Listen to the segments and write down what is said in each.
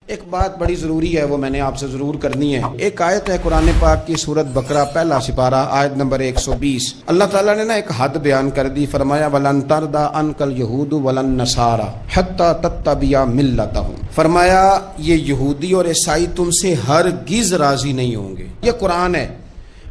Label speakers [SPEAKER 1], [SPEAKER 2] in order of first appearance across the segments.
[SPEAKER 1] ایک بات بڑی ضروری ہے، وہ میں نے آپ سے ضرور کرنی ہے۔ ایک آیت ہے قرآن پاک کی سورت بقرہ پہلا سپارہ آیت نمبر 120۔ اللہ تعالیٰ نے ایک حد بیان کر دی، فرمایا وَلَن تَرْضَىٰ عَنْكَ الْيَهُودُ وَلَا النَّصَارَىٰ حَتَّىٰ تَتَّبِعَ مِلَّتَهُمْ۔ فرمایا یہ یہودی اور عیسائی تم سے ہرگز راضی نہیں ہوں گے۔ یہ قرآن ہے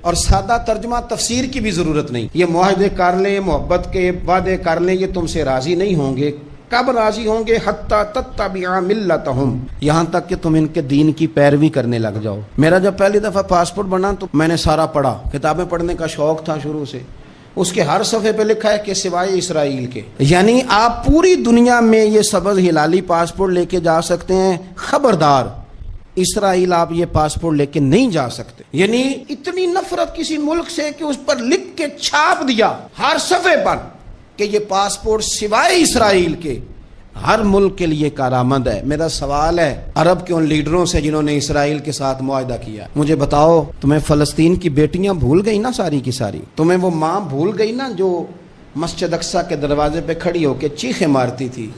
[SPEAKER 1] اور سادہ ترجمہ تفسیر کی بھی ضرورت نہیں۔ یہ معاہدے کر لیں، محبت کے وعدے کر لیں، یہ تم سے راضی نہیں ہوں گے۔ کب راضی ہوں گے؟ حتی تتبع ملتہم، یہاں تک کہ تم ان کے دین کی پیروی کرنے لگ جاؤ۔ میرا جب پہلی دفعہ پاسپورٹ بنا تو میں نے سارا پڑھا، کتابیں پڑھنے کا شوق تھا شروع سے۔ اس کے ہر صفحے پہ لکھا ہے کہ سوائے اسرائیل کے، یعنی آپ پوری دنیا میں یہ سبز ہلالی پاسپورٹ لے کے جا سکتے ہیں، خبردار اسرائیل آپ یہ پاسپورٹ لے کے نہیں جا سکتے۔ یعنی اتنی نفرت کسی ملک سے کہ اس پر لکھ کے چھاپ دیا ہر صفحے پر کہ یہ پاسپورٹ سوائے اسرائیل کے ہر ملک کے لیے کارآمد ہے۔ میرا سوال ہے عرب کے ان لیڈروں سے جنہوں نے اسرائیل کے ساتھ معاہدہ کیا، مجھے بتاؤ تمہیں فلسطین کی بیٹیاں بھول گئی نا ساری کی ساری؟ تمہیں وہ ماں بھول گئی نا جو مسجد اقصیٰ کے دروازے پہ کھڑی ہو کے چیخیں مارتی تھی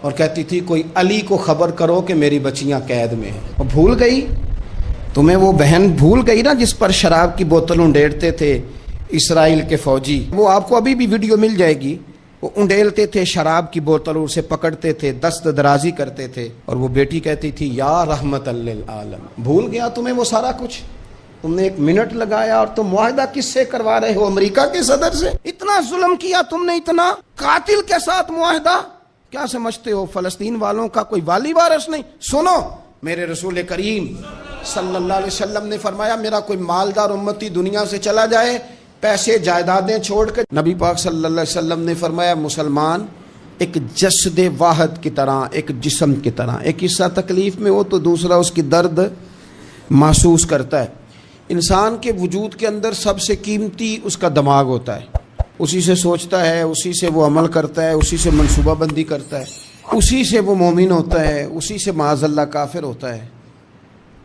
[SPEAKER 1] اور کہتی تھی کوئی علی کو خبر کرو کہ میری بچیاں قید میں ہیں؟ وہ بھول گئی؟ تمہیں وہ بہن بھول گئی نا جس پر شراب کی بوتل انڈیڑتے تھے اسرائیل کے فوجی؟ وہ آپ کو ابھی بھی ویڈیو مل جائے گی۔ وہ انڈیلتے تھے شراب کی بوتل، اسے پکڑتے تھے، دست درازی کرتے تھے، اور وہ بیٹی کہتی تھی یا رحمت للعالم۔ بھول گیا تمہیں وہ سارا کچھ؟ تم نے 1 منٹ لگایا اور تم معاہدہ کس سے کروا رہے ہو؟ امریکہ کے صدر سے؟ اتنا ظلم کیا تم نے، اتنا قاتل کے ساتھ معاہدہ؟ کیا سمجھتے ہو فلسطین والوں کا کوئی والی وارث نہیں؟ سنو، میرے رسول کریم صلی اللہ علیہ وسلم نے فرمایا میرا کوئی مالدار امتی دنیا سے چلا جائے پیسے جائیدادیں چھوڑ کر، نبی پاک صلی اللہ علیہ وسلم نے فرمایا مسلمان ایک جسد واحد کی طرح، ایک جسم کی طرح، ایک حصہ تکلیف میں ہو تو دوسرا اس کی درد محسوس کرتا ہے۔ انسان کے وجود کے اندر سب سے قیمتی اس کا دماغ ہوتا ہے، اسی سے سوچتا ہے، اسی سے وہ عمل کرتا ہے، اسی سے منصوبہ بندی کرتا ہے، اسی سے وہ مومن ہوتا ہے، اسی سے معاذ اللہ کافر ہوتا ہے۔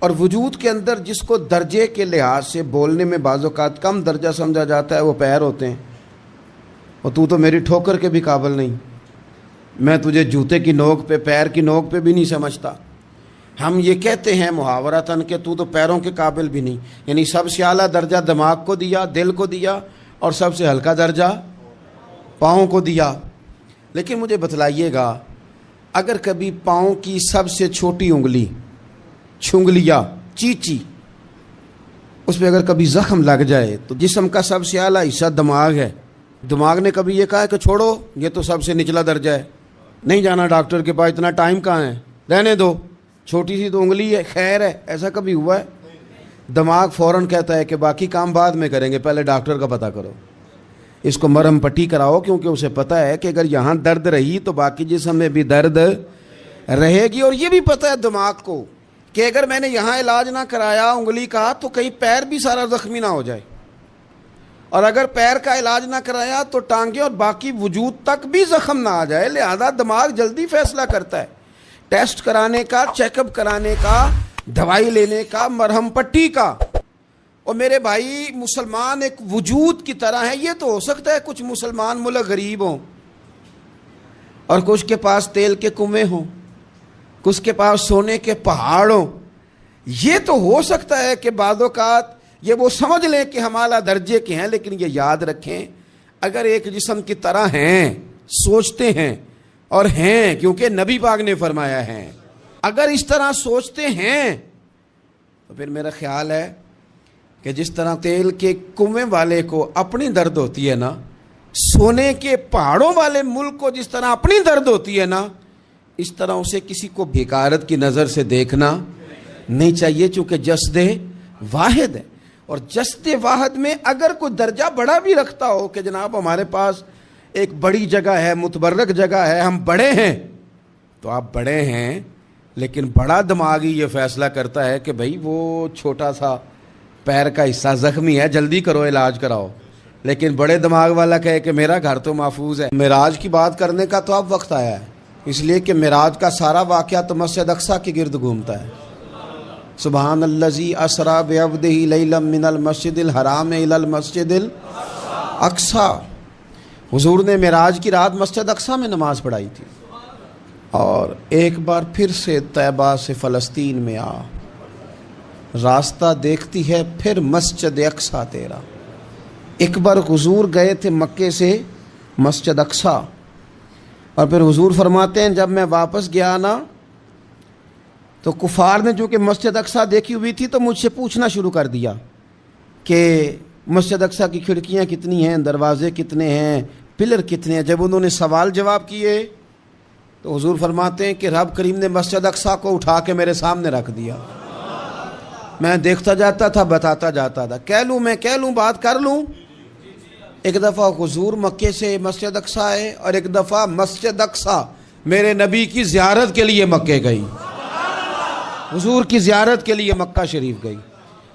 [SPEAKER 1] اور وجود کے اندر جس کو درجے کے لحاظ سے بولنے میں بعض اوقات کم درجہ سمجھا جاتا ہے وہ پیر ہوتے ہیں۔ اور تو میری ٹھوکر کے بھی قابل نہیں، میں تجھے جوتے کی نوک پہ، پیر کی نوک پہ بھی نہیں سمجھتا۔ ہم یہ کہتے ہیں محاورتاً کہ تو پیروں کے قابل بھی نہیں، یعنی سب سے اعلیٰ درجہ دماغ کو دیا، دل کو دیا، اور سب سے ہلکا درجہ پاؤں کو دیا۔ لیکن مجھے بتلائیے گا اگر کبھی پاؤں کی سب سے چھوٹی انگلی چھنگلیا چیچی اس پہ اگر کبھی زخم لگ جائے تو جسم کا سب سے اعلیٰ حصہ دماغ ہے، دماغ نے کبھی یہ کہا ہے کہ چھوڑو یہ تو سب سے نچلا درجہ ہے، نہیں جانا ڈاکٹر کے پاس، اتنا ٹائم کہاں ہے، رہنے دو، چھوٹی سی تو انگلی ہے، خیر ہے؟ ایسا کبھی ہوا ہے؟ دماغ فوراً کہتا ہے کہ باقی کام بعد میں کریں گے، پہلے ڈاکٹر کا پتہ کرو، اس کو مرہم پٹی کراؤ، کیونکہ اسے پتہ ہے کہ اگر یہاں درد رہی تو باقی جسم میں بھی درد رہے گی۔ اور یہ بھی پتہ ہے دماغ کو کہ اگر میں نے یہاں علاج نہ کرایا انگلی کا تو کہیں پیر بھی سارا زخمی نہ ہو جائے، اور اگر پیر کا علاج نہ کرایا تو ٹانگیں اور باقی وجود تک بھی زخم نہ آ جائے۔ لہذا دماغ جلدی فیصلہ کرتا ہے، ٹیسٹ کرانے کا، چیک اپ کرانے کا، دوائی لینے کا، مرہم پٹی کا۔ اور میرے بھائی مسلمان ایک وجود کی طرح ہے۔ یہ تو ہو سکتا ہے کچھ مسلمان ملک غریب ہوں اور کچھ کے پاس تیل کے کنویں ہوں، کچھ کے پاس سونے کے پہاڑ ہوں، یہ تو ہو سکتا ہے کہ بعض اوقات یہ وہ سمجھ لیں کہ ہم اعلیٰ درجے کے ہیں، لیکن یہ یاد رکھیں اگر ایک جسم کی طرح ہیں، سوچتے ہیں اور ہیں، کیونکہ نبی پاک نے فرمایا ہے، اگر اس طرح سوچتے ہیں تو پھر میرا خیال ہے کہ جس طرح تیل کے کنویں والے کو اپنی درد ہوتی ہے نا، سونے کے پہاڑوں والے ملک کو جس طرح اپنی درد ہوتی ہے نا، اس طرح اسے کسی کو بھیکارت کی نظر سے دیکھنا نہیں چاہیے، چونکہ جسد واحد ہے۔ اور جسد واحد میں اگر کوئی درجہ بڑا بھی رکھتا ہو کہ جناب ہمارے پاس ایک بڑی جگہ ہے، متبرک جگہ ہے، ہم بڑے ہیں، تو آپ بڑے ہیں، لیکن بڑا دماغ ہی یہ فیصلہ کرتا ہے کہ بھائی وہ چھوٹا سا پیر کا حصہ زخمی ہے، جلدی کرو علاج کراؤ۔ لیکن بڑے دماغ والا کہے کہ میرا گھر تو محفوظ ہے۔ معراج کی بات کرنے کا تو اب وقت آیا ہے، اس لیے کہ معراج کا سارا واقعہ تو مسجد اقصیٰ کے گرد گھومتا ہے۔ سبحان الذی اسریٰ بعبدہ لیلا من المسجد الحرام الی المسجد الاقصیٰ۔ حضور نے معراج کی رات مسجد اقصیٰ میں نماز پڑھائی تھی۔ اور ایک بار پھر سے طیبہ سے فلسطین میں آ، راستہ دیکھتی ہے پھر مسجد اقصیٰ تیرا۔ ایک بار حضور گئے تھے مکے سے مسجد اقصیٰ، اور پھر حضور فرماتے ہیں جب میں واپس گیا نا تو کفار نے جو کہ مسجد اقصیٰ دیکھی ہوئی تھی تو مجھ سے پوچھنا شروع کر دیا کہ مسجد اقصیٰ کی کھڑکیاں کتنی ہیں، دروازے کتنے ہیں، پلر کتنے ہیں۔ جب انہوں نے سوال جواب کیے تو حضور فرماتے ہیں کہ رب کریم نے مسجد اقصیٰ کو اٹھا کے میرے سامنے رکھ دیا۔ میں دیکھتا جاتا تھا، بتاتا جاتا تھا، کہہ لوں بات کر لوں۔ ایک دفعہ حضور مکے سے مسجد اقصیٰ آئے اور ایک دفعہ مسجد اقصیٰ میرے نبی کی زیارت کے لیے مکے گئی، حضور کی زیارت کے لیے مکہ شریف گئی۔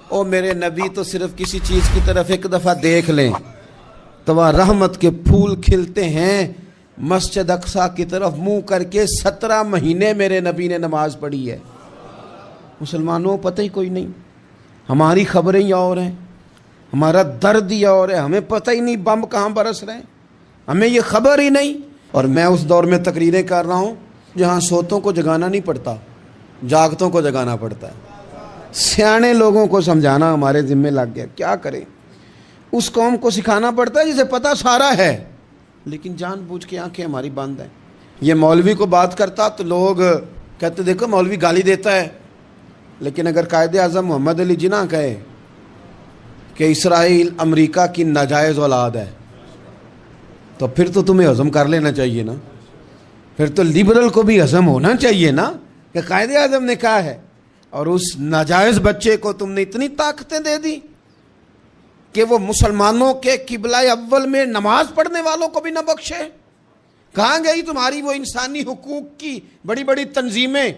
[SPEAKER 1] او میرے نبی تو صرف کسی چیز کی طرف ایک دفعہ دیکھ لیں تو وہاں رحمت کے پھول کھلتے ہیں۔ مسجد اقصیٰ کی طرف منہ کر کے 17 مہینے میرے نبی نے نماز پڑھی ہے۔ مسلمانوں پتہ ہی کوئی نہیں، ہماری خبریں ہی اور ہیں، ہمارا درد ہی اور ہے، ہمیں پتہ ہی نہیں بم کہاں برس رہے ہیں، ہمیں یہ خبر ہی نہیں۔ اور میں اس دور میں تقریریں کر رہا ہوں جہاں سوتوں کو جگانا نہیں پڑتا، جاگتوں کو جگانا پڑتا ہے۔ سیانے لوگوں کو سمجھانا ہمارے ذمہ لگ گیا، کیا کریں؟ اس قوم کو سکھانا پڑتا ہے جسے پتہ سارا ہے، لیکن جان بوجھ کے آنکھیں ہماری بند ہیں۔ یہ مولوی کو بات کرتا تو لوگ کہتے دیکھو مولوی گالی دیتا ہے، لیکن اگر قائد اعظم محمد علی جناح کہے کہ اسرائیل امریکہ کی ناجائز اولاد ہے تو پھر تو تمہیں ہضم کر لینا چاہیے نا، پھر تو لبرل کو بھی ہضم ہونا چاہیے نا کہ قائد اعظم نے کہا ہے، اور اس ناجائز بچے کو تم نے اتنی طاقتیں دے دی کہ وہ مسلمانوں کے قبلہ اول میں نماز پڑھنے والوں کو بھی نہ بخشے۔ کہاں گئی تمہاری وہ انسانی حقوق کی بڑی بڑی تنظیمیں،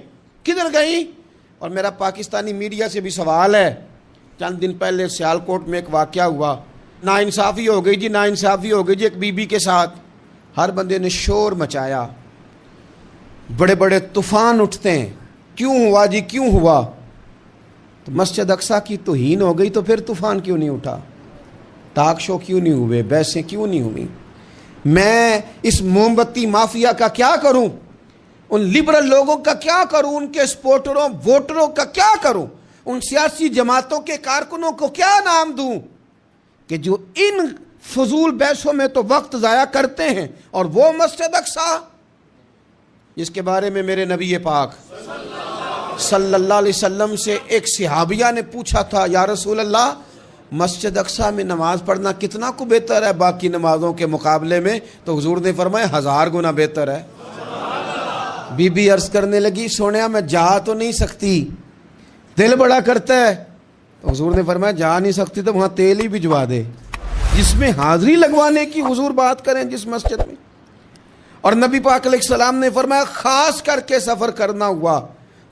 [SPEAKER 1] کدھر گئی؟ اور میرا پاکستانی میڈیا سے بھی سوال ہے، چند دن پہلے سیالکوٹ میں ایک واقعہ ہوا، ناانصافی ہو گئی جی، ناانصافی ہو گئی جی ایک بی بی کے ساتھ۔ ہر بندے نے شور مچایا، بڑے بڑے طوفان اٹھتے ہیں، کیوں ہوا جی کیوں ہوا؟ تو مسجد اقصیٰ کی توہین ہو گئی تو پھر طوفان کیوں نہیں اٹھا؟ ٹاک شو کیوں نہیں ہوئے؟ بحثیں کیوں نہیں ہوئی؟ میں اس موم بتی مافیا کا کیا کروں؟ ان لبرل لوگوں کا کیا کروں؟ ان کے سپورٹروں ووٹروں کا کیا کروں؟ ان سیاسی جماعتوں کے کارکنوں کو کیا نام دوں کہ جو ان فضول بحثوں میں تو وقت ضائع کرتے ہیں، اور وہ مسجد اقصیٰ جس کے بارے میں میرے نبی پاک صلی اللہ علیہ وسلم سے ایک صحابیہ نے پوچھا تھا، یا رسول اللہ مسجد اقصیٰ میں نماز پڑھنا کتنا کو بہتر ہے باقی نمازوں کے مقابلے میں؟ تو حضور نے فرمایا 1000 گنا بہتر ہے۔ بی بی عرض کرنے لگی سونیا میں جا تو نہیں سکتی، دل بڑا کرتا ہے۔ تو حضور نے فرمایا جا نہیں سکتی تو وہاں تیل ہی بھجوا دے، جس میں حاضری لگوانے کی حضور بات کریں جس مسجد میں۔ اور نبی پاک علیہ السلام نے فرمایا خاص کر کے سفر کرنا ہوا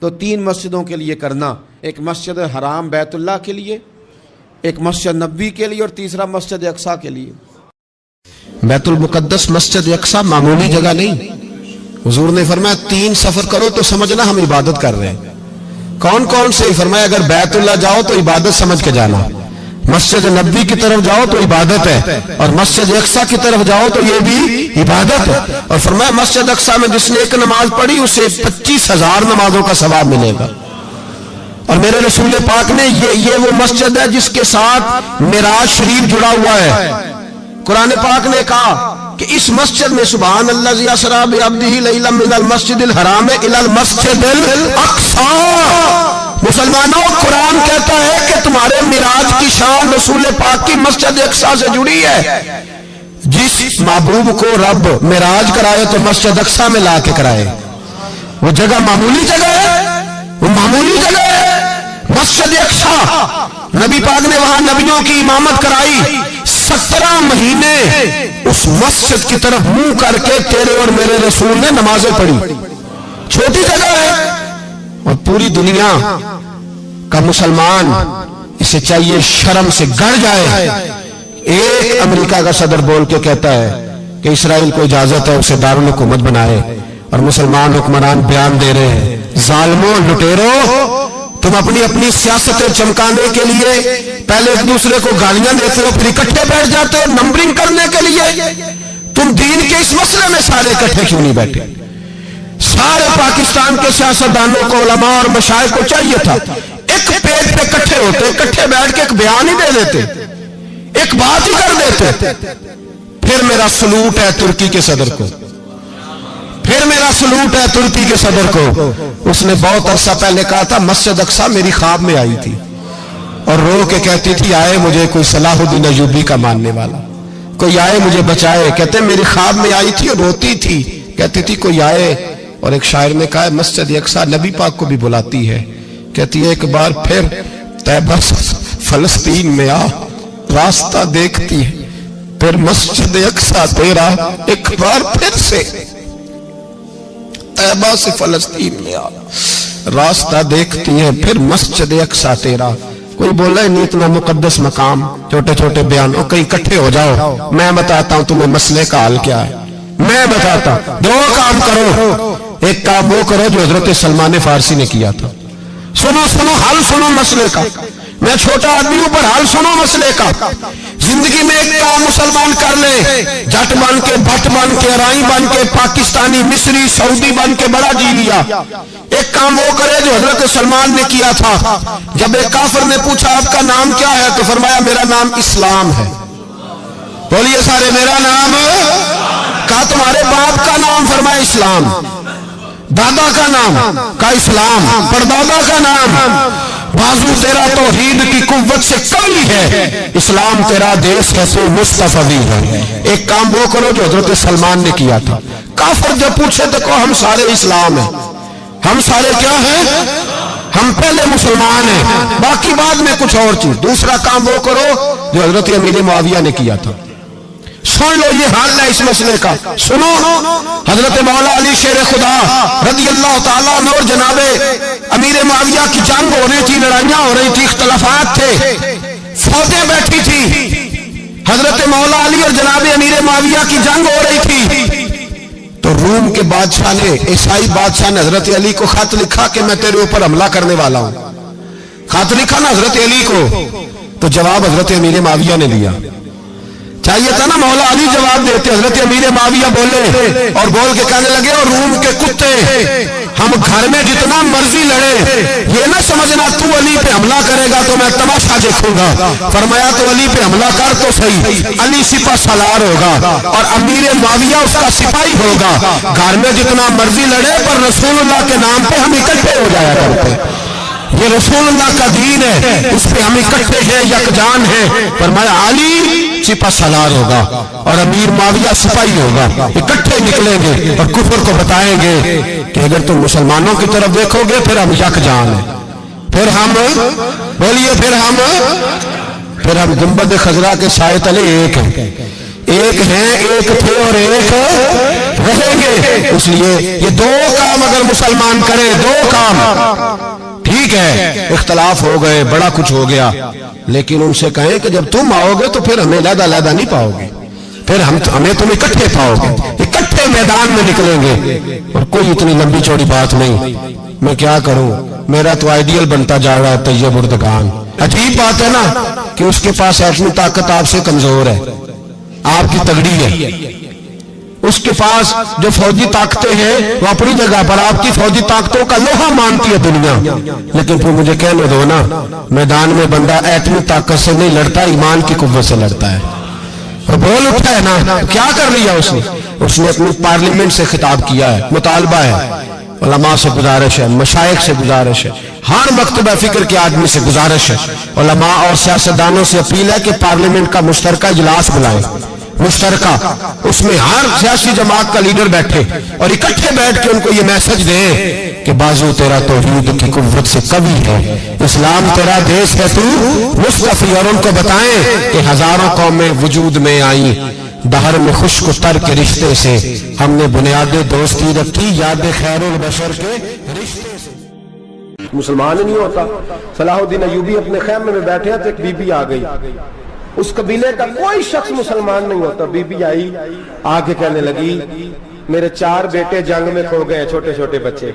[SPEAKER 1] تو 3 مسجدوں کے لیے کرنا، ایک مسجد حرام بیت اللہ کے لیے، ایک مسجد نبوی کے لیے، اور تیسرا مسجد اقصیٰ کے لیے۔
[SPEAKER 2] بیت المقدس مسجد اقصیٰ معمولی جگہ نہیں، حضور نے فرمایا 3 سفر کرو تو سمجھنا ہم عبادت کر رہے ہیں۔ کون کون سے؟ فرمایا اگر بیت اللہ جاؤ تو عبادت سمجھ کے جانا، مسجد نبوی کی طرف جاؤ تو عبادت ہے، اور مسجد اقصیٰ کی طرف جاؤ تو یہ بھی عبادت ہے۔ اور فرمایا مسجد اقصیٰ میں جس نے ایک نماز پڑھی اسے 25,000 نمازوں کا ثواب ملے گا۔ اور میرے رسول پاک نے یہ وہ مسجد ہے جس کے ساتھ معراج شریف جڑا ہوا ہے۔ قرآن پاک نے کہا کہ اس مسجد میں سبحان الذی اسری بعبدہ لیلا من المسجد الحرام الی المسجد الاقصی۔ مسلمانوں قرآن کہتا ہے کہ تمہارے معراج کی شان رسول پاک کی مسجد اقصیٰ سے جڑی ہے۔ جس محبوب کو رب معراج کرائے تو مسجد اقصیٰ میں لا کے کرائے۔ وہ جگہ معمولی جگہ ہے، وہ معمولی جگہ ہے مسجد اقصیٰ۔ نبی پاک نے وہاں نبیوں کی امامت کرائی، 17 مہینے اس مسجد کی طرف منہ کر کے تیرے اور میرے رسول نے نمازیں پڑھی۔ چھوٹی جگہ ہے، اور پوری دنیا کا مسلمان اسے چاہیے شرم سے گڑ جائے۔ ایک امریکہ کا صدر بول کے کہتا ہے کہ اسرائیل کو اجازت ہے اسے دارالحکومت بنائے، اور مسلمان حکمران بیان دے رہے ہیں ظالموں لٹیروں تم اپنی سیاستیں چمکانے کے لیے پہلے ایک دوسرے کو گالیاں دیتے ہو، پھر اکٹھے بیٹھ جاتے ہو نمبرنگ کرنے کے لیے۔ تم دین کے اس مسئلے میں سارے اکٹھے کیوں نہیں بیٹھے؟ سارے پاکستان کے سیاستدانوں کو، علماء اور مشائخ کو چاہیے تھا ایک پیج پہ اکٹھے ہوتے، اکٹھے بیٹھ کے ایک بیان ہی دے دیتے، ایک بات ہی کر دیتے۔ پھر میرا سلوٹ ہے ترکی کے صدر کو، پھر میرا سلوٹ ہے ترکی کے صدر کو۔ اس نے بہت عرصہ پہلے کہا تھا مسجد اقصی میری خواب میں آئی تھی اور رو کے کہتی تھی آئے مجھے کوئی صلاح الدین ایوبی کا ماننے والا، کوئی آئے مجھے بچائے۔ کہتے میری خواب میں آئی تھی اور روتی تھی، کہتی تھی کوئی آئے۔ اور ایک شاعر نے کہا مسجد اقصی نبی پاک کو بھی بلاتی ہے، کہتی ہے ایک بار پھر طیبہ فلسطین میں آ، راستہ دیکھتی ہے پھر مسجد اقصی تیرا، ایک بار پھر سے طیبہ سے فلسطین میں آ، راستہ دیکھتی ہے پھر مسجد اقصی تیرا۔ کوئی بولا ہے نہیں اتنا مقدس مقام، چھوٹے چھوٹے بیان، اور کہیں اکٹھے ہو جاؤ، میں بتاتا ہوں تمہیں مسئلے کا حل کیا ہے، میں بتاتا ہوں۔ دو کام کرو، ایک کام وہ کرو جو حضرت سلمان فارسی نے کیا تھا، سنو حل سنو مسئلے کا، میں چھوٹا آدمی ہوں پر حل سنو مسئلے کا۔ زندگی میں ایک کام مسلمان کر لے، جٹ بن کے، بھٹ بن کے، رائی بن کے، پاکستانی، مصری، سعودی بن کے بڑا جی لیا۔ ایک کام وہ کرے جو حضرت سلمان نے کیا تھا۔ جب ایک کافر نے پوچھا آپ کا نام کیا ہے تو فرمایا میرا نام اسلام ہے۔ بولیے سارے میرا نام، کہا تمہارے باپ کا نام، فرمایا اسلام۔ دادا کا نام، کہا اسلام۔ پردادا کا نام، بازو تیرا توحید کی قوت سے کمی ہے، اسلام تیرا دیس ہے تو مصطفی ہے۔ ایک کام وہ کرو جو حضرت سلمان نے کیا تھا۔ کافر جب پوچھے تو کہو ہم سارے اسلام ہیں، ہم سارے کیا ہیں، ہم پہلے مسلمان ہیں، باقی بعد میں کچھ اور چیز۔ دوسرا کام وہ کرو جو حضرت امیر معاویہ نے کیا تھا۔ سن لو یہ حال ہے اس مسئلے کا، سنو۔ حضرت مولا علی شیر خدا رضی اللہ تعالیٰ عنہ اور جناب امیر معاویہ کی جنگ ہو رہی تھی، لڑائیاں ہو رہی تھی، اختلافات تھے، فوجیں بیٹھی تھی، حضرت مولا علی اور جناب امیر معاویہ کی جنگ ہو رہی تھی۔ تو روم کے بادشاہ نے، عیسائی بادشاہ نے حضرت علی کو خط لکھا کہ میں تیرے اوپر حملہ کرنے والا ہوں۔ خط لکھا نا حضرت علی کو، تو جواب حضرت امیر معاویہ نے دیا۔ چاہیے تھا نا مولا علی جواب دیتے، حضرت امیر معاویہ بولے اور بول کے کہنے لگے اور روم کے کتے، ہم گھر میں جتنا مرضی لڑے، یہ نہ سمجھنا تو علی پہ حملہ کرے گا تو میں تماشا دیکھوں گا۔ فرمایا تو علی پہ حملہ کر تو صحیح، علی سپہ سالار ہوگا اور امیر معاویہ اس کا سپاہی ہوگا۔ گھر میں جتنا مرضی لڑے پر رسول اللہ کے نام پہ ہم اکٹھے ہو جایا کرتے، یہ رسول اللہ کا دین ہے، اس پہ ہم اکٹھے ہیں، یکجان ہیں۔ فرمایا علی سپہ سالار ہوگا اور امیر معاویہ سپاہی ہوگا، اکٹھے نکلیں گے اور کفر کو بتائیں گے کہ اگر تم مسلمانوں کی طرف دیکھو گے پھر ہم یکجان ہیں، پھر ہم، بولیے پھر ہم گنبد خضرا کے سائے تلے ایک ہیں، ایک ہیں، ایک تھے اور ایک رہیں گے۔ اس لیے یہ دو کام اگر مسلمان کرے، دو کام، ٹھیک ہے اختلاف ہو گئے، بڑا کچھ ہو گیا، لیکن ان سے کہیں کہ جب تم آؤ گے تو پھر ہمیں علیحدہ نہیں پاؤ گے، پھر ہمیں تم اکٹھے پاؤ گے، اکٹھے میدان میں نکلیں گے۔ اور کوئی اتنی لمبی چوڑی بات نہیں، میں کیا کروں، میرا تو آئیڈیل بنتا جا رہا ہے طیب اردگان۔ عجیب بات ہے نا کہ اس کے پاس ایٹمی طاقت آپ سے کمزور ہے، آپ کی تگڑی ہے، اس کے پاس جو فوجی طاقتیں ہیں وہ اپنی جگہ پر، آپ کی فوجی طاقتوں کا لوہا مانتی ہے دنیا، لیکن پھر مجھے کہنے دو نا، میدان میں بندہ ایٹمی طاقت سے نہیں لڑتا، ایمان کی قوت سے لڑتا ہے۔ اور بول اٹھا ہے نا، کیا کر لیا اس نے اپنی پارلیمنٹ سے خطاب کیا ہے، مطالبہ ہے، علماء سے گزارش ہے، مشائخ سے گزارش ہے، ہر مکتبہ فکر کے آدمی سے گزارش ہے، علماء اور سیاستدانوں سے اپیل ہے کہ پارلیمنٹ کا مشترکہ اجلاس بلائیں، مشترکہ، اس میں ہر سیاسی جماعت کا لیڈر بیٹھے اور اکٹھے بیٹھ کے ان کو یہ میسج دیں کہ بازو تیرا توحید کی قوت سے قوی ہے، اسلام تیرا دیس ہے تو مصطفی، اور ان کو بتائیں کہ ہزاروں قومیں وجود میں آئیں، دہر میں خشک تر کے رشتے سے ہم نے بنیاد دوستی رکھی، یاد خیر البشر کے رشتے سے۔ مسلمان ہی نہیں ہوتا۔ صلاح الدین ایوبی اپنے خیمے میں بیٹھے تو ایک بی بی آ گئی، اس قبیلے کا کوئی شخص مسلمان نہیں ہوتا، بی بی آئی، آگے کہنے لگی میرے 4 بیٹے جنگ میں کھو گئے، چھوٹے چھوٹے بچے،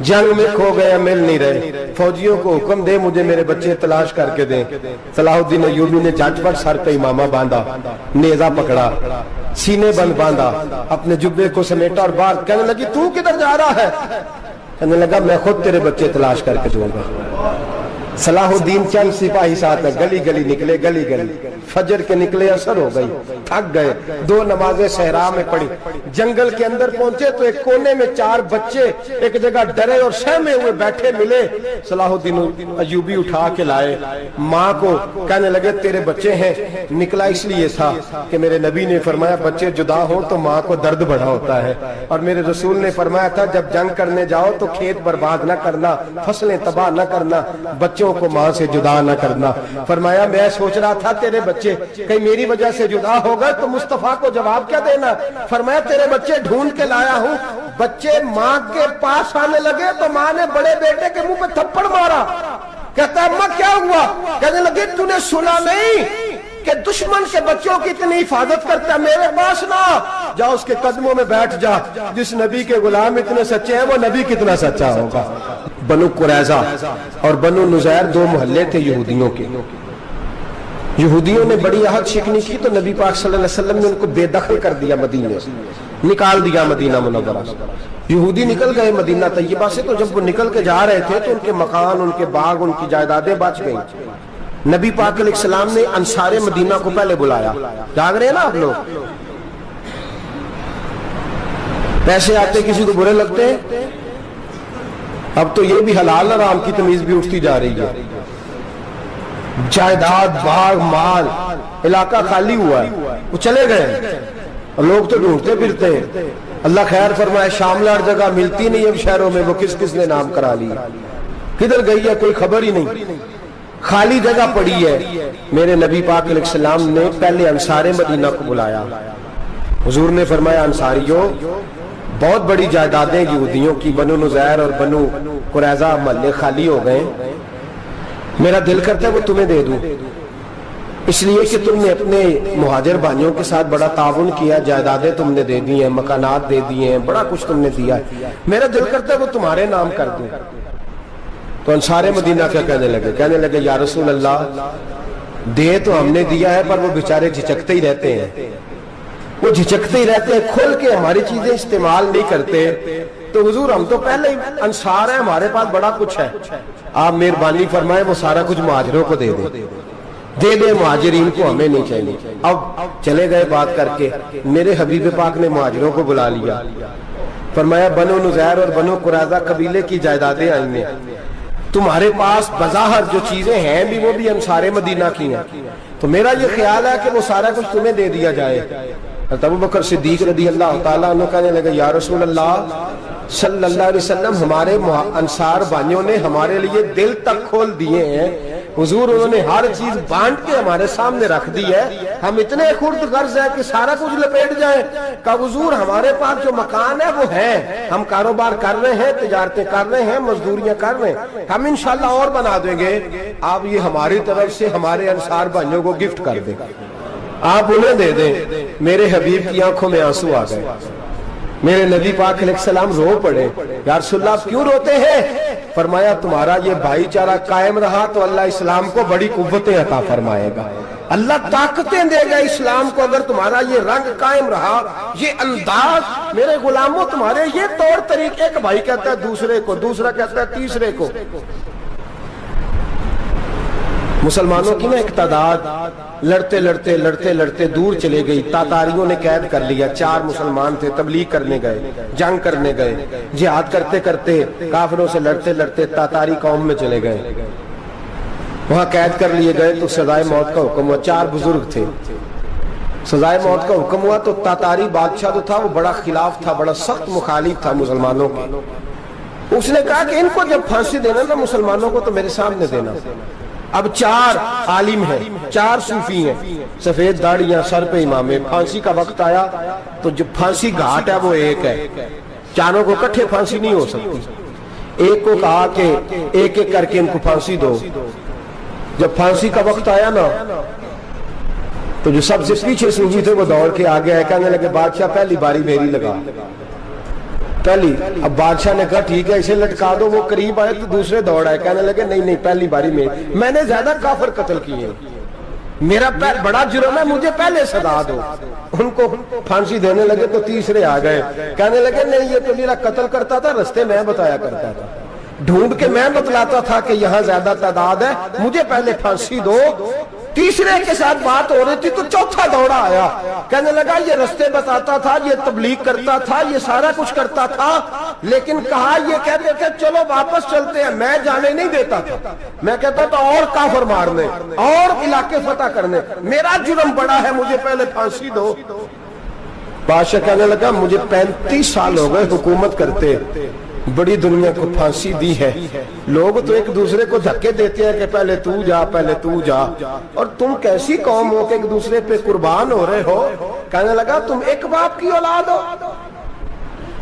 [SPEAKER 3] جنگ میں کھو گئے مل نہیں رہے، فوجیوں کو حکم دے مجھے میرے بچے تلاش کر کے دیں۔ صلاح الدین ایوبی نے جھٹ پٹ سر پہ امامہ باندھا، نیزہ پکڑا، سینے بند باندھا، اپنے جبے کو سمیٹا اور باہر کہنے لگی تو کدھر جا رہا ہے؟ کہنے لگا میں خود تیرے بچے تلاش کر کے دوں گا۔ صلاح الدین چند سپاہی ساتھ میں گلی گلی نکلے، گلی گلی فجر کے نکلے، اثر ہو گئی، تھک گئے، 2 نمازیں صحرا میں پڑھی، جنگل کے اندر پہنچے تو ایک کونے میں 4 بچے ایک جگہ ڈرے اور سہمے ہوئے بیٹھے ملے۔ صلاح الدین ایوبی اٹھا کے لائے، ماں کو کہنے لگے تیرے بچے ہیں۔ نکلا اس لیے تھا کہ میرے نبی نے فرمایا بچے جدا ہوں تو ماں کو درد بڑا ہوتا ہے، اور میرے رسول نے فرمایا تھا جب جنگ کرنے جاؤ تو کھیت برباد نہ کرنا، فصلیں تباہ نہ کرنا، بچوں کو ماں سے جدا نہ کرنا۔ فرمایا میں سوچ رہا تھا تیرے بچے کہیں میری وجہ سے جدا ہو گئے تو مصطفیٰ کو جواب کیا دینا؟ فرمایا تیرے بچے ڈھونڈ کے لایا ہوں۔ بچے ماں کے پاس آنے لگے تو ماں نے بڑے بیٹے کے منہ پہ تھپڑ مارا۔ کہتا اماں کیا ہوا؟ کہنے لگے تو نے سنا نہیں کہ دشمن کے بچوں کی اتنی حفاظت کرتا ہے؟ میرے پاس نہ جا، اس کے قدموں میں بیٹھ جا۔ جس نبی کے غلام اتنے سچے ہیں وہ نبی کتنا سچا ہوگا۔ بنو قریظہ اور بنو نذیر 2 محلے تھے یہودیوں کے۔ یہودیوں نے بڑی عہد شکنی کی تو نبی پاک صلی اللہ علیہ وسلم نے ان کو بے دخل کر دیا، مدینے سے نکال دیا، مدینہ منورہ سے۔ یہودی نکل گئے مدینہ طیبہ سے، تو جب وہ نکل کے جا رہے تھے تو ان کے مکان، ان کے باغ، ان کی جائیدادیں بچ گئیں۔ نبی پاک علیہ السلام نے انصار مدینہ کو پہلے بلایا۔ جاگ رہے ہیں نا آپ لوگ؟ پیسے آتے کسی کو برے لگتے ہیں؟ اب تو یہ بھی حلال حرام کی تمیز بھی اٹھتی جا رہی ہے۔ جائیداد، باغ، مال، علاقہ خالی ہوا ہے، وہ چلے گئے اور لوگ تو ڈھونڈتے پھرتے ہیں۔ اللہ خیر فرمائے، شاملہ جگہ ملتی نہیں اب شہروں میں، وہ کس کس نے نام کرا لی، کدھر گئی ہے کوئی خبر ہی نہیں، خالی جگہ پڑی ہے۔ میرے نبی پاک علیہ السلام نے پہلے انصار مدینہ کو بلایا۔ حضور نے فرمایا انصاریوں بہت بڑی جائیدادیں یہودیوں کی، بنو نذیر اور بنو قریظہ محلے خالی ہو گئے، میرا دل کرتا ہے وہ تمہیں دے دوں، اس لیے کہ تم نے اپنے مہاجر بھائیوں کے ساتھ بڑا تعاون کیا، جائیدادیں تم نے دے دی ہیں، مکانات دے دیے ہیں، بڑا کچھ تم نے دیا ہے، میرا دل کرتا ہے وہ تمہارے نام کر دوں۔ تو انصار مدینہ کیا کہنے لگے یا رسول اللہ دے تو ہم نے دیا ہے پر وہ بیچارے جھچکتے ہی رہتے ہیں، وہ جھچکتے ہی رہتے ہیں، کھول کے ہماری چیزیں استعمال نہیں کرتے۔ تو حضور ہم تو پہلے ہی انصار ہیں، ہمارے پاس بڑا کچھ ہے، آپ مہربانی فرمائے وہ سارا کچھ مہاجروں کو دے دے، مہاجرین کو ہمیں نہیں چاہیے۔ اب چلے گئے بات کر کے، میرے حبیب پاک نے مہاجروں کو بلا لیا، فرمایا بنو نذیر اور بنو قریظہ قبیلے کی جائیدادیں آئی ہیں، تمہارے پاس بظاہر جو چیزیں ہیں بھی وہ بھی انصار مدینہ کی ہیں، تو میرا یہ خیال ہے کہ وہ سارا کچھ تمہیں دے دیا جائے۔ ابو بکر صدیق رضی اللہ تعالیٰ عنہ کہنے لگے یا رسول اللہ صلی اللہ علیہ وسلم ہمارے انصار بھائیوں نے ہمارے لیے دل تک کھول دیے ہیں، حضور انہوں نے ہر چیز بانٹ کے ہمارے سامنے رکھ دی ہے، ہم اتنے خرد غرض ہیں کہ سارا کچھ لپیٹ جائیں۔ کہ حضور ہمارے پاس جو مکان ہے وہ ہے، ہم کاروبار کر رہے ہیں، تجارتیں کر رہے ہیں، مزدوریاں کر رہے ہیں، ہم انشاءاللہ اور بنا دیں گے، آپ یہ ہماری طرف سے ہمارے انصار بھائیوں کو گفٹ کر دیں، آپ انہیں دے دیں۔ میرے حبیب کی آنکھوں میں آنسو آ گئے، میرے نبی پاک علیہ السلام رو پڑے، یا رسول اللہ آپ کیوں روتے ہیں؟ فرمایا تمہارا یہ بھائی چارہ قائم رہا تو اللہ اسلام کو بڑی قوتیں عطا فرمائے گا، اللہ طاقتیں دے گا اسلام کو، اگر تمہارا یہ رنگ قائم رہا، یہ انداز، میرے غلاموں تمہارے یہ طور طریقے، ایک بھائی کہتا ہے دوسرے کو، دوسرا کہتا ہے تیسرے کو۔ مسلمانوں کی نا ایک تعداد لڑتے لڑتے لڑتے لڑتے دور چلے گئی، تاتاریوں نے قید کر لیا، 4 مسلمان تھے، تبلیغ کرنے گئے، جنگ کرنے گئے، جہاد کرتے کرتے کافروں سے لڑتے لڑتے تاتاری قوم میں چلے گئے، وہاں قید کر لیے گئے تو سزائے موت کا حکم ہوا، 4 بزرگ تھے، سزائے موت کا حکم ہوا تو تاتاری بادشاہ جو تھا وہ بڑا خلاف تھا، بڑا سخت مخالف تھا مسلمانوں کے، اس نے کہا کہ ان کو جب پھانسی دینا نا مسلمانوں کو تو میرے سامنے دینا۔ اب 4 عالم ہیں، 4 صوفی ہیں، سفید داڑیاں، سر پہ امامے، پھانسی کا وقت آیا تو جو پھانسی گھاٹ ہے وہ ایک ہے، چاروں کو کٹھے پھانسی نہیں ہو سکتی، ایک کو کہا کہ ایک ایک کر کے ان کو پھانسی دو۔ جب پھانسی کا وقت آیا نا تو جو سب سے پیچھے صوفی تھے وہ دوڑ کے آگے آئے، کہنے لگے بادشاہ پہلی باری میری لگا، پہلی. اب بادشاہ نے کہا ٹھیک ہے اسے لٹکا دو. وہ قریب آئے تو دوسرے دوڑ آئے, کہنے لگے نہیں نہیں پہلی باری میں نے زیادہ کافر قتل کیے, میرا بڑا جرم ہے, مجھے پہلے سزا دو. ان کو پھانسی دینے لگے تو تیسرے آ گئے, کہنے لگے نہیں یہ تو میرا قتل کرتا تھا, رستے میں بتایا کرتا تھا, ڈھونڈ کے میں بتلاتا تھا کہ یہاں زیادہ تعداد ہے, مجھے پہلے پھانسی دو. تیسرے کے ساتھ بات ہو رہی تھی تو چوتھا دوڑا آیا, کہنے لگا یہ رستے بتاتا تھا, یہ تبلیغ کرتا تھا, یہ سارا کچھ کرتا تھا, لیکن کہا یہ کہتے تھے چلو واپس چلتے ہیں, میں جانے نہیں دیتا تھا, میں کہتا تھا اور کافر مارنے اور علاقے فتح کرنے, میرا جرم بڑا ہے, مجھے پہلے پھانسی دو. بادشاہ کہنے لگا مجھے 35 سال ہو گئے حکومت کرتے, بڑی دنیا کو پھانسی دی ہے, لوگ تو ایک دوسرے کو دھکے دیتے ہیں کہ پہلے تو جا پہلے تو جا, اور تم کیسی قوم ہو کہ ایک دوسرے پہ قربان ہو رہے ہو. کہنے لگا تم ایک باپ کی اولاد ہو.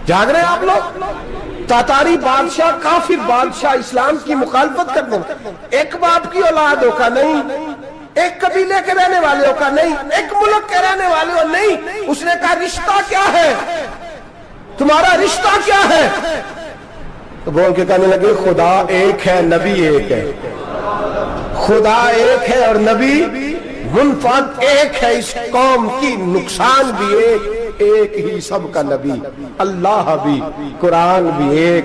[SPEAKER 3] جاگ رہے ہیں آپ لوگ؟ تاتاری بادشاہ, کافر بادشاہ, اسلام کی مخالفت کرتے ہیں, ایک باپ کی اولاد ہو کا نہیں, ایک قبیلے کے رہنے والے ہو کا نہیں, ایک ملک کے رہنے والے ہو نہیں. اس نے کہا رشتہ کیا ہے تمہارا, رشتہ کیا ہے؟ تو بول کے کہنے لگے خدا ایک ہے نبی ایک ہے, خدا ایک ہے اور نبی منفرد ایک ہے, اس قوم کی نقصان بھی ایک ہی سب کا نبی, اللہ بھی قرآن بھی ایک.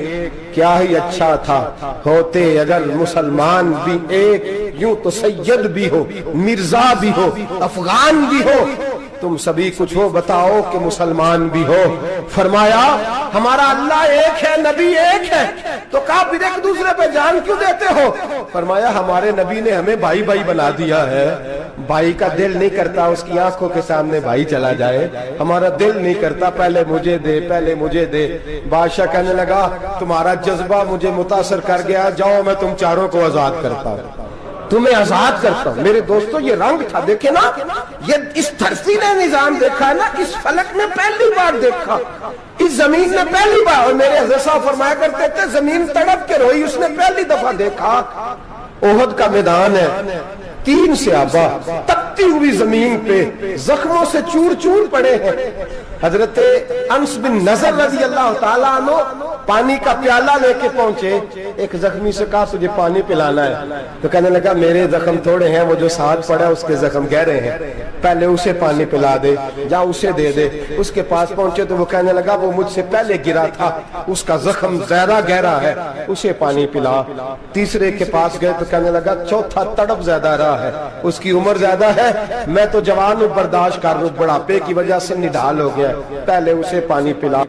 [SPEAKER 3] کیا ہی اچھا تھا ہوتے اگر مسلمان بھی ایک, یوں تو سید بھی ہو, مرزا بھی ہو, افغان بھی ہو, تم سبھی کچھ ہو بتاؤ کہ مسلمان بھی ہو. فرمایا ہمارا اللہ ایک ہے, نبی ایک ہے, تو کہا پھر ایک دوسرے پہ جان کیوں دیتے ہو؟ فرمایا ہمارے نبی نے ہمیں بھائی بھائی بنا دیا ہے, بھائی کا دل نہیں کرتا اس کی آنکھوں کے سامنے بھائی چلا جائے, ہمارا دل نہیں کرتا پہلے مجھے دے پہلے مجھے دے. بادشاہ کہنے لگا تمہارا جذبہ مجھے متاثر کر گیا, جاؤ میں تم چاروں کو آزاد کرتا ہوں, تمہیں آزاد کرتا ہوں. میرے دوستو یہ رنگ تھا, دیکھیں نا, یہ اس دھرتی نے نظام دیکھا ہے نا, اس فلک نے پہلی بار دیکھا, اس زمین نے پہلی بار, اور میرے حضرت صاحب فرمایا کرتے تھے زمین تڑپ کے روئی, اس نے پہلی دفعہ دیکھا. احد کا میدان ہے, 3 صحابہ تپتی ہوئی زمین پہ زخموں سے چور چور پڑے ہیں. حضرت انس بن نضر رضی اللہ تعالیٰ عنہ پانی کا پیالہ لے کے پہنچے, ایک زخمی سے کہا تجھے پانی پلانا ہے, تو کہنے لگا میرے زخم تھوڑے ہیں, وہ جو ساتھ پڑا اس کے زخم گہرے ہیں, پہلے اسے پانی پلا دے, جا اسے دے دے. اس کے پاس پہنچے تو وہ کہنے لگا وہ مجھ سے پہلے گرا تھا, اس کا زخم زیادہ گہرا ہے, اسے پانی پلا. تیسرے کے پاس گئے تو کہنے لگا چوتھا تڑپ زیادہ رہا ہے, اس کی عمر زیادہ ہے, میں تو جوان ہوں برداشت کر لوں, بڑھاپے کی وجہ سے نڈھال ہو گیا, پہلے اسے پانی پلا.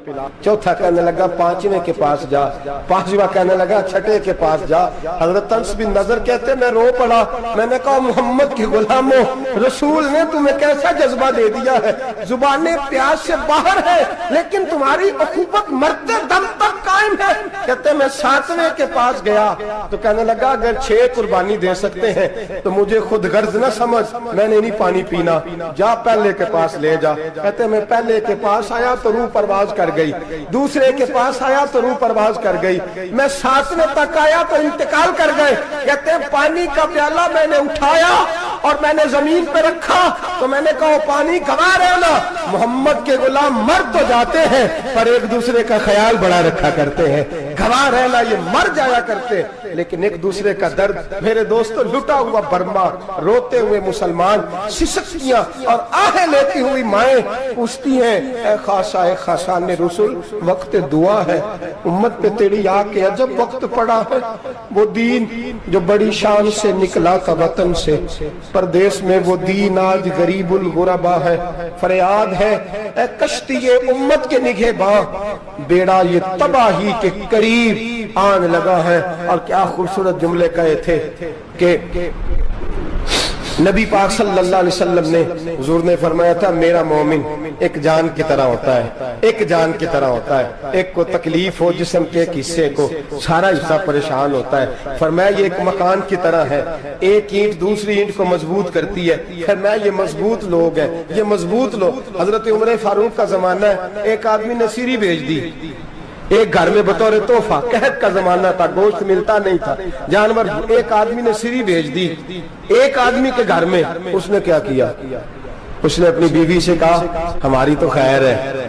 [SPEAKER 3] چوتھا کہنے لگا 5ویں کے پاس جا, 5واں کہنے لگا 6ٹھے کے پاس جا. حضرت انس بن نضر کہتے میں رو پڑا, میں نے کہا محمد کے غلاموں, رسول نے تمہیں کیسا جذبہ دے دیا ہے, زبانیں پیاس سے باہر ہے لیکن تمہاری اخوت مرتے دم تک قائم ہے. کہتے میں 7ویں کے پاس گیا تو کہنے لگا اگر 6 قربانی دے سکتے ہیں تو مجھے خود غرض نہ سمجھ, میں نے نہیں پانی پینا, جا پہلے کے پاس لے جا. کہتے میں پہلے کے پاس آیا تو روح پرواز کر گئی, دوسرے کے پاس آیا تو روح پرواز کر گئی, میں 7ویں تک آیا تو انتقال کر گئے. کہتے ہیں پانی کا پیالہ میں نے اٹھایا اور میں نے زمین پہ رکھا تو میں نے کہا پانی گواہ رہنا, محمد کے غلام مر تو جاتے ہیں پر ایک دوسرے کا خیال بڑا رکھا کرتے ہیں, گواہ رہنا یہ مر جایا کرتے لیکن ایک دوسرے کا درد. میرے دوستو لٹا ہوا برما, روتے ہوئے مسلمان, سسکیاں اور آہیں لیتی ہوئی مائیں پوچھتی ہیں اے خاصا اے خاصان رسول, وقت دعا ہے, امت پہ تیری آ کے عجب وقت پڑا ہے. وہ دین جو بڑی شان سے نکلا تھا وطن سے, پردیس میں وہ دین آج غریب الغربا ہے. فریاد ہے اے کشتی امت کے نگہباں, بیڑا یہ تباہی کے قریب آن لگا ہے. اور کیا خوبصورت جملے کہے تھے کہ نبی پاک صلی اللہ علیہ وسلم نے, حضور نے فرمایا تھا میرا مومن ایک جان کی طرح ہوتا ہے, ایک جان کی طرح ہوتا ہے, ایک کو تکلیف ہو جسم کے ایک حصے کو, سارا حصہ پریشان ہوتا ہے. فرمایا یہ ایک مکان کی طرح ہے, ایک اینٹ دوسری اینٹ کو مضبوط کرتی ہے. فرمایا یہ مضبوط لوگ ہیں, یہ مضبوط لوگ. حضرت عمر فاروق کا زمانہ ہے, ایک آدمی نے سیری بھیج دی ایک گھر میں بطور تحفہ, قحط کا زمانہ تھا, گوشت ملتا نہیں تھا, جانور. ایک آدمی نے سیری بھیج دی ایک آدمی کے گھر میں. اس نے کیا کیا, اس نے اپنی بیوی سے کہا ہماری تو خیر ہے,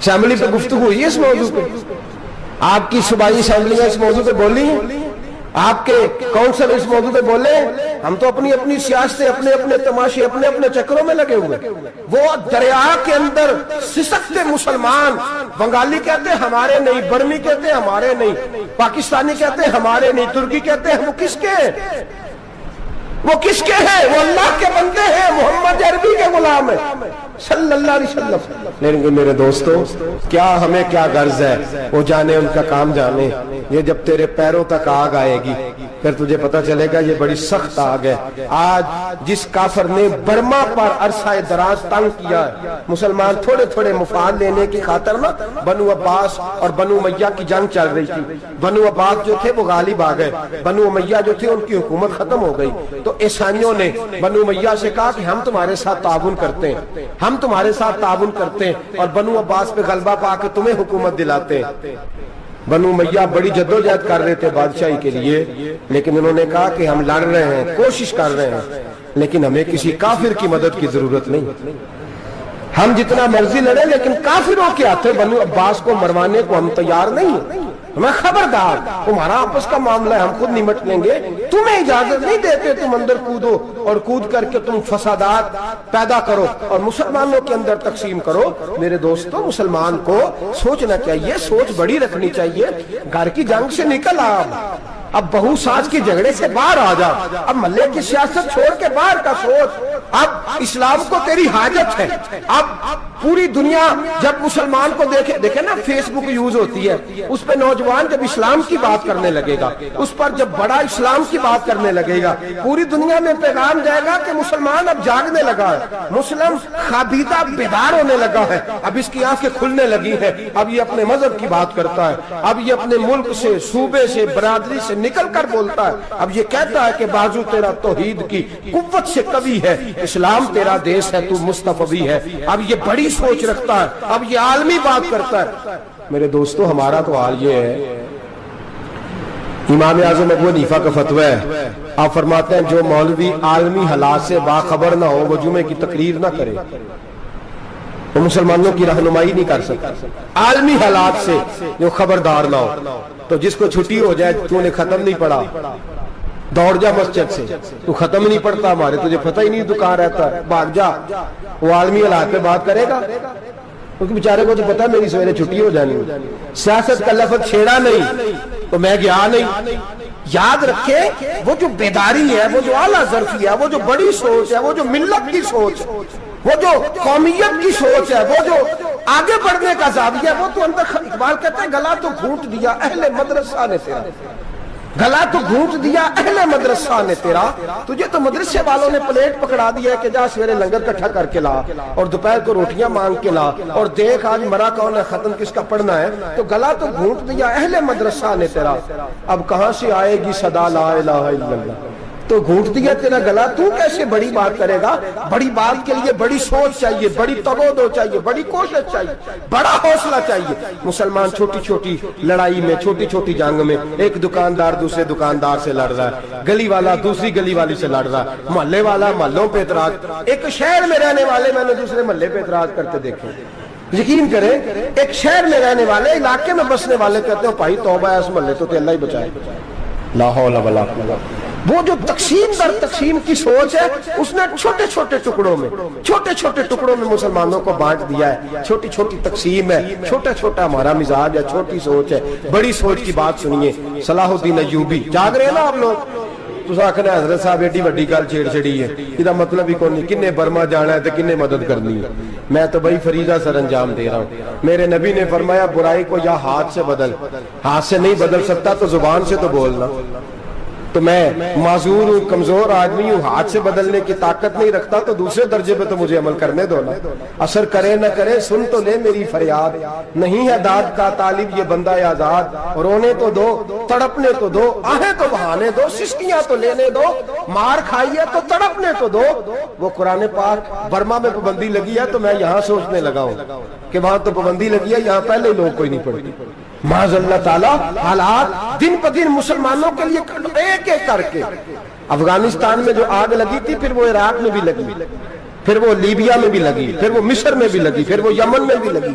[SPEAKER 3] اسمبلی پہ گفتگو ہوئی ہے اس موضوع پہ؟ آپ کی صوبائی اسمبلیاں اس موضوع پہ بولی ہیں؟ آپ کے کونسل اس موضوع پہ بولے؟ ہم تو اپنی اپنی سیاستیں، اپنے اپنے تماشے، اپنے اپنے چکروں میں لگے ہوئے. وہ دریا کے اندر سسکتے مسلمان، بنگالی کہتے ہیں ہمارے نہیں، برمی کہتے ہیں ہمارے نہیں، پاکستانی کہتے ہیں ہمارے نہیں، ترکی کہتے ہیں وہ کس کے ہیں؟ وہ کس کے ہیں؟ وہ اللہ کے بندے ہیں، محمد عربی کے غلام ہیں صلی اللہ علیہ وسلم. لیکن میرے دوستو، کیا ہمیں کیا غرض ہے؟ وہ جانے، ان کا کام جانے. یہ جب تیرے پیروں تک آگ آئے گی پھر تجھے پتہ چلے گا یہ بڑی سخت آگ ہے. آج جس کافر نے برما پر عرصہ دراز تنگ کیا ہے، مسلمان تھوڑے تھوڑے مفاد لینے کی خاطر نا، بنو عباس اور بنو امیہ کی جنگ چل رہی تھی. بنو عباس جو تھے وہ غالب آ گئے، بنو امیہ جو تھے ان کی حکومت ختم ہو گئی. تو عیسائیوں نے بنو امیہ سے کہا کہ ہم تمہارے ساتھ تعاون کرتے ہیں، ہم تمہارے ساتھ تعاون کرتے ہیں اور بنو عباس پہ غلبہ پا کے تمہیں حکومت دلاتے ہیں. بنو امیہ بڑی جدوجہد کر رہے تھے بادشاہی کے لیے، لیکن انہوں نے کہا کہ ہم لڑ رہے ہیں، کوشش کر رہے ہیں، لیکن ہمیں کسی کافر کی مدد کی ضرورت نہیں. ہم جتنا مرضی لڑیں لیکن کافروں کے ہاتھوں بنو عباس کو مروانے کو ہم تیار نہیں ہیں. میں خبردار، تمہارا آپس کا معاملہ ہے، ہم خود نمٹ لیں گے، تمہیں اجازت نہیں دیتے تم اندر کودو اور کود کر کے تم فسادات پیدا کرو اور مسلمانوں کے اندر تقسیم کرو. میرے دوستو، مسلمان کو سوچنا چاہیے، سوچ بڑی رکھنی چاہیے. گھر کی جنگ سے نکل آ، اب بہو ساس کے جھگڑے سے باہر آ جا، اب ملے کی سیاست چھوڑ کے باہر کا سوچ. اب اسلام کو تیری حاجت ہے. اب پوری دنیا جب مسلمان کو دیکھے نا، فیس بک یوز ہوتی ہے، اس پہ نوجوان جب اسلام کی بات کرنے لگے گا، اس پر جب بڑا اسلام کی بات کرنے لگے گا، پوری دنیا میں پیغام جائے گا کہ مسلمان اب جاگنے لگا ہے، مسلم خوابیدہ بیدار ہونے لگا ہے، اب اس کی آنکھیں کھلنے لگی ہیں، اب یہ اپنے مذہب کی بات کرتا ہے، اب یہ اپنے ملک سے، صوبے سے، برادری سے نکل کر بولتا ہے. اب یہ کہتا ہے کہ بازو تیرا توحید کی قوت سے قوی ہے، اسلام تیرا دیس ہے، تو مصطفی ہے. اب یہ بڑی سوچ رکھتا ہے، اب یہ عالمی بات کرتا ہے. میرے دوستو، ہمارا تو حال یہ ہے، امام اعظم ابو حنیفہ کا فتویٰ ہے، آپ فرماتے ہیں جو مولوی عالمی حالات سے باخبر نہ ہو وہ جمعے کی تقریر نہ کرے، وہ مسلمانوں کی رہنمائی نہیں کر سکتا. عالمی حالات سے جو خبردار نہ ہو، تو جس کو چھٹی ہو جائے، تو نے ختم نہیں پڑھا، دوڑ جا مسجد سے، تو ختم نہیں پڑھتا، ہمارے تجھے پتہ ہی نہیں تو کہاں رہتا ہے، بھاگ جا. وہ عالمی حالات پہ بات کرے گا، کیونکہ بیچارے کو تو پتا ہے میری سویرے چھٹی ہو جانی. سیاست کا لفظ چھیڑا نہیں تو میں گیا نہیں. یاد رکھے، وہ جو بیداری ہے، وہ جو اعلیٰ ظرفی ہے، وہ جو بڑی سوچ ہے، وہ جو ملت کی سوچ، وہ جو قومیت کی سوچ ہے، وہ جو آگے بڑھنے کا زاویہ ہے، وہ تو اندر. اقبال کہتے ہیں گلا تو گھونٹ دیا اہل مدرسہ نے تیرا، گلا تو گھونٹ دیا اہل مدرسہ نے تیرا. تجھے تو مدرسے والوں نے پلیٹ پکڑا دیا ہے کہ جا سویرے لنگر کٹھا کر کے لا اور دوپہر کو روٹیاں مانگ کے لا اور دیکھ آج مرا کون ہے، ختم کس کا پڑھنا ہے. تو گلا تو گھونٹ دیا اہل مدرسہ نے تیرا، اب کہاں سے آئے گی صدا لا الہ الا اللہ. تو گھونٹ دیا تیرا گلا، تو کیسے بڑی بات کرے گا؟ بڑی بات کے لیے بڑی سوچ چاہیے، بڑی تگودو چاہیے، بڑی کوشش چاہیے، بڑا حوصلہ چاہیے. مسلمان چھوٹی چھوٹی لڑائی میں، چھوٹی چھوٹی جنگ میں، ایک دکاندار دوسرے دکاندار سے لڑ رہا ہے، گلی والا دوسری گلی والی سے لڑ رہا ہے، محلے والا محلوں پہ اعتراض. ایک شہر میں رہنے والے میں نے دوسرے محلے پہ اعتراض کرتے دیکھے. یقین کریں، ایک شہر میں رہنے والے، علاقے میں بسنے والے کہتے ہیں بھائی توبہ ہے اس محلے تو اللہ ہی بچائے. لا حول ولا قوت. وہ جو تقسیم در تقسیم کی سوچ ہے، اس نے چھوٹے چھوٹے ٹکڑوں میں مسلمانوں کو بانٹ دیا ہے. چھوٹی چھوٹی تقسیم ہے، چھوٹا چھوٹا ہمارا مزاج ہے، چھوٹی سوچ ہے. بڑی سوچ کی بات سنیے. صلاح الدین ایوبی، جاگ رہے ہیں نا آپ لوگ؟ تو آخر حضرت صاحب ایڈی وڈی گل چھیڑ چھڑی ہے، یہ مطلب ہی کون نہیں، کنے برما جانا ہے تو کنے مدد کرنی ہے. میں تو بھائی فریضہ سر انجام دے رہا ہوں. میرے نبی نے فرمایا برائی کو یا ہاتھ سے بدل، ہاتھ سے نہیں بدل سکتا تو زبان سے تو بولنا. تو میں معذور ہوں، کمزور آدمی ہوں، ہاتھ سے بدلنے کی طاقت نہیں رکھتا، تو دوسرے درجے پہ تو مجھے عمل کرنے دو نا. اثر کرے نہ کرے سن تو لے میری فریاد، نہیں ہے داد کا طالب یہ بندہ آزاد. رونے تو دو، تڑپنے تو دو، آہیں تو بہانے دو، سسکیاں تو لینے دو، مار کھائیے تو تڑپنے تو دو. وہ قرآن پاک برما میں پابندی لگی ہے تو میں یہاں سوچنے لگا ہوں کہ وہاں تو پابندی لگی ہے، یہاں پہلے لوگ کوئی نہیں پڑھتی. معاذ اللہ تعالیٰ حالات دن پہ دن مسلمانوں کے لیے ایک ایک کر کے. افغانستان میں جو آگ لگی تھی، پھر وہ عراق میں بھی لگی، پھر وہ لیبیا میں بھی لگی، پھر وہ مصر میں بھی لگی، پھر وہ یمن میں بھی لگی.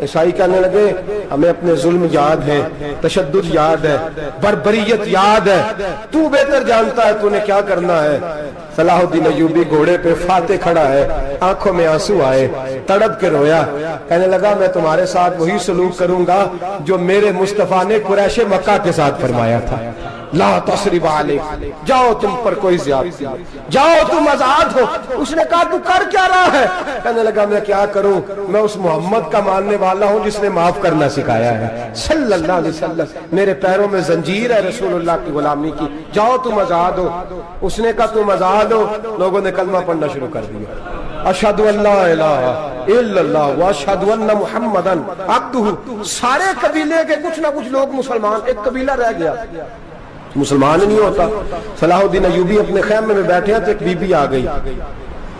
[SPEAKER 3] عیسائی کہنے لگے ہمیں اپنے ظلم یاد ہے، تشدد یاد ہے، بربریت یاد ہے، تو بہتر جانتا ہے تو نے کیا کرنا ہے۔ صلاح الدین ایوبی گھوڑے پہ فاتح کھڑا ہے، آنکھوں میں آنسو آئے، تڑپ کے رویا، کہنے لگا میں تمہارے ساتھ وہی سلوک کروں گا جو میرے مصطفیٰ نے قریش مکہ کے ساتھ فرمایا تھا، لا تصریب علیک، جاؤ تم پر کوئی زیادتی نہیں، جاؤ تم آزاد ہو۔ اس نے کہا تو کر کیا رہا ہے؟ کہنے لگا میں کیا کروں، میں اس محمد کا ماننے والا ہوں جس نے معاف کرنا سکھایا ہے صلی اللہ علیہ وسلم، میرے پیروں میں زنجیر ہے رسول اللہ کی غلامی کی، جاؤ تم آزاد ہو۔ اس نے کہا تم آزاد ہو، لوگوں نے کلمہ پڑھنا شروع کر دیا، اشہد ان لا الہ الا اللہ واشہد ان محمدن عبدہ۔ سارے قبیلے کے کچھ نہ کچھ لوگ مسلمان، ایک قبیلہ رہ گیا مسلمان نہیں ہوتا۔ صلاح الدین ایوبی اپنے خیمے میں بیٹھے ہیں تو ایک بی بی آ گئی،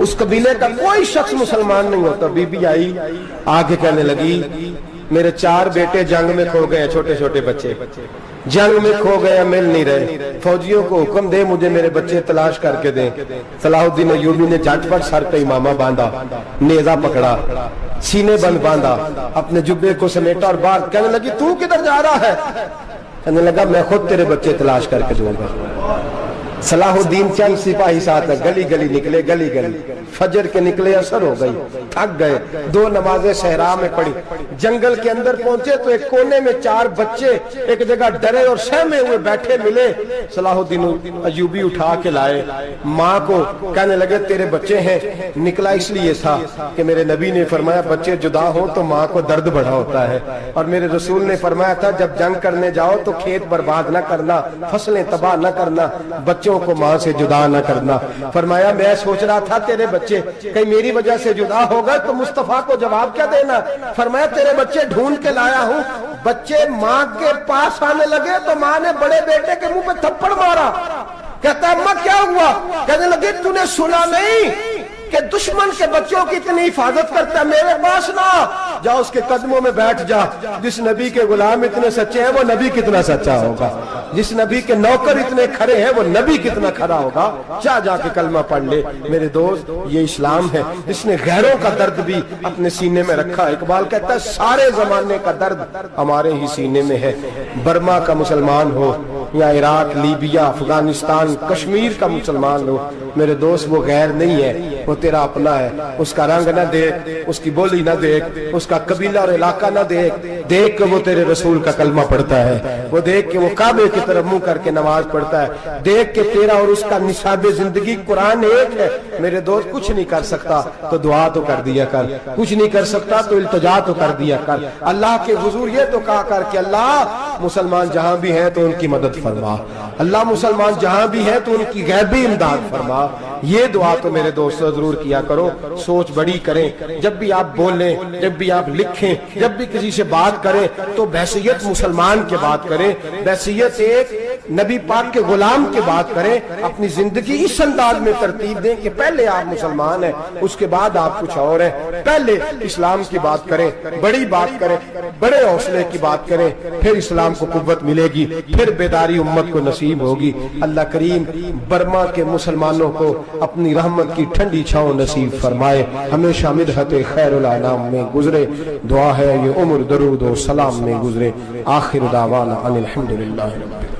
[SPEAKER 3] اس قبیلے کا کوئی شخص مسلمان نہیں ہوتا۔ بی بی آئی، آگے کہنے لگی میرے 4 بیٹے جنگ میں کھو گئے، چھوٹے چھوٹے بچے جنگ میں کھو گئے، مل نہیں رہے، فوجیوں کو حکم دے مجھے میرے بچے تلاش کر کے دیں۔ صلاح الدین ایوبی نے جھٹ پٹ سر پہ امامہ باندھا، نیزہ پکڑا، سینے بند باندھا، اپنے جبے کو سمیٹا اور باہر کہنے لگی تو کدھر جا رہا ہے؟ کہنے لگا میں خود تیرے بچے تلاش کر کے دوں گا۔ صلاح الدین چند سپاہی ساتھ گلی گلی نکلے، گلی گلی فجر کے نکلے، اثر ہو گئی، تھک گئے، 2 نمازیں صحرا میں پڑھی، جنگل کے اندر پہنچے تو ایک کونے میں 4 بچے ایک جگہ ڈرے اور سہمے ہوئے بیٹھے ملے۔ صلاح الدین ایوبی اٹھا کے لائے، ماں کو کہنے لگے تیرے بچے ہیں۔ نکلا اس لیے تھا کہ میرے نبی نے فرمایا بچے جدا ہوں تو ماں کو درد بڑا ہوتا ہے، اور میرے رسول نے فرمایا تھا جب جنگ کرنے جاؤ تو کھیت برباد نہ کرنا، فصلیں تباہ نہ کرنا، بچوں کو ماں سے جدا نہ کرنا۔ فرمایا میں سوچ رہا تھا تیرے بچے کہیں میری وجہ سے جدا ہو گئے تو مصطفیٰ کو جواب کیا دینا۔ فرمایا تیرے بچے ڈھونڈ کے لایا ہوں۔ بچے ماں کے پاس آنے لگے تو ماں نے بڑے بیٹے کے منہ پہ تھپڑ مارا، کہتا اماں کیا ہوا؟ کہنے لگے تو نے سنا نہیں کہ دشمن کے بچوں کی اتنی حفاظت کرتا ہے، میرے پاس نہ جا، اس کے قدموں میں بیٹھ جا۔ جس نبی کے غلام اتنے سچے ہیں وہ نبی کتنا سچا ہوگا، جس نبی کے نوکر اتنے کھڑے ہیں وہ نبی کتنا کھڑا ہوگا، جا کے کلمہ پڑھ لے۔ میرے دوست یہ اسلام ہے جس نے غیروں کا درد بھی اپنے سینے میں رکھا۔ اقبال کہتا ہے سارے زمانے کا درد ہمارے ہی سینے میں ہے، برما کا مسلمان ہو یا عراق، لیبیا، افغانستان، کشمیر کا مسلمان ہو، میرے دوست وہ غیر نہیں ہے، وہ تیرا اپنا ہے۔ اس کا رنگ نہ دیکھ، اس کی بولی نہ دیکھ، اس کا قبیلہ اور علاقہ نہ دیکھ، دیکھ کہ وہ تیرے رسول کا کلمہ پڑھتا ہے، وہ دیکھ کہ وہ کعبے کی طرف منہ کر کے نماز پڑھتا ہے، دیکھ کہ تیرا اور اس کا نصاب زندگی قرآن ایک ہے۔ میرے دوست کچھ نہیں کر سکتا تو دعا تو کر دیا کر، کچھ نہیں کر سکتا تو التجا تو کر دیا کر، اللہ کے حضور یہ تو کہا کر کہ اللہ مسلمان جہاں بھی ہیں تو ان کی مدد فرما، اللہ مسلمان جہاں بھی ہیں تو ان کی غیبی امداد فرما۔ یہ دعا تو میرے دوستوں ضرور کیا کرو، سوچ بڑی کریں، جب بھی آپ بولیں، جب بھی آپ لکھیں، جب بھی کسی سے بات کریں تو بحیثیت مسلمان کے بات کریں، بحیثیت ایک نبی پاک کے غلام کے بات کریں، اپنی زندگی اس انداز میں ترتیب دیں کہ پہلے آپ مسلمان ہیں، اس کے بعد آپ کچھ اور ہیں، پہلے اسلام کی بات کریں، بڑی بات کریں، بڑے حوصلے کی بات کریں، پھر اسلام کو قوت ملے گی، پھر بیداری امت کو نصیب ہوگی۔ اللہ کریم برما کے مسلمانوں کو اپنی رحمت کی ٹھنڈی چھاؤں نصیب فرمائے، ہمیشہ مدحت خیر الانام میں گزرے، دعا ہے یہ عمر درود و سلام میں گزرے۔ آخر دعوانا ان الحمدللہ رب العالمین۔